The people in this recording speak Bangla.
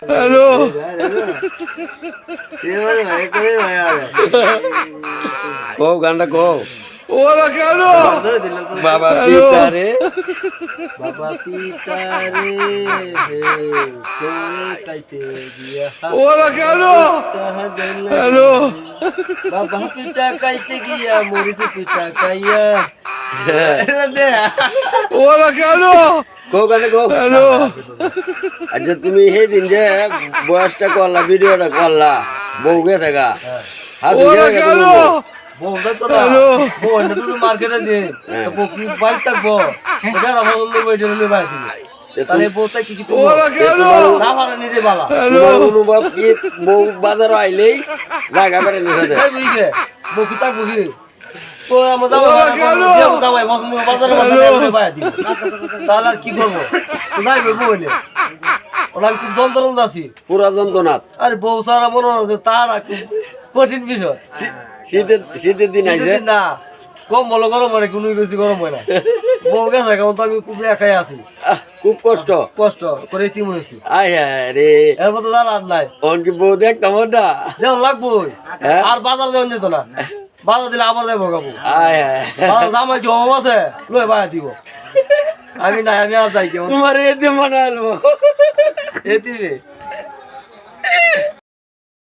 হ্যালো কও গানটা কও ওরা কেন বাবা পিতারে বাবা পিতারে তোরে কাইতে গিয়া ওরা কেন হ্যালো বাবা পিতা কাইতে গিয়া মরিছে পিতা কাইয়া ওরা কেন কও গানটা কও হ্যালো আচ্ছা তুমি সেই দিন যে বয়সটা করলা ভিডিওটা করলা বউ গে থাকা ওরা কেন বউটা তো না বউটা তো মার্কেটে দিয়ে বউ কি বাইক থাকবো এটা আমার অন্য বইটা নিয়ে বাইক দিবে তাহলে বউটা কি কি ওরা কেন না পারে নিতে বালা হ্যালো তোমার অনুভব কি বউ বাজার আইলেই জায়গা বেড়ে নিতে দেয় এই বুঝলে বউ কি থাকবো কি তো আমার জামাই ওরা কেন জামাই বাজারে বাজারে বাইক দিবে তাহলে আর কি করবো যাই বলবো বলে ওরা খুব যন্ত্রণা আছি পুরা যন্ত্রণা আরে বউ সারা মনে হচ্ছে তার কঠিন বিষয় শীতের দিন আইছে না কম বলো গরম হয় না কোনো বেশি গরম হয় না বউ গেছে কেমন তো আমি খুব একাই আছি খুব কষ্ট কষ্ট করে তিম হয়েছি আয় রে এর মতো জান আর নাই তখন কি বউ দেখতাম না যেমন লাগবো আর বাজার যেমন যেত না বাজার দিলে আবার যাবো কাবু আয় জামাই কি অভাব আছে লয়ে বায়া দিব আমি নাই আমি আর যাই কেমন তোমার এতে মনে আলবো এতে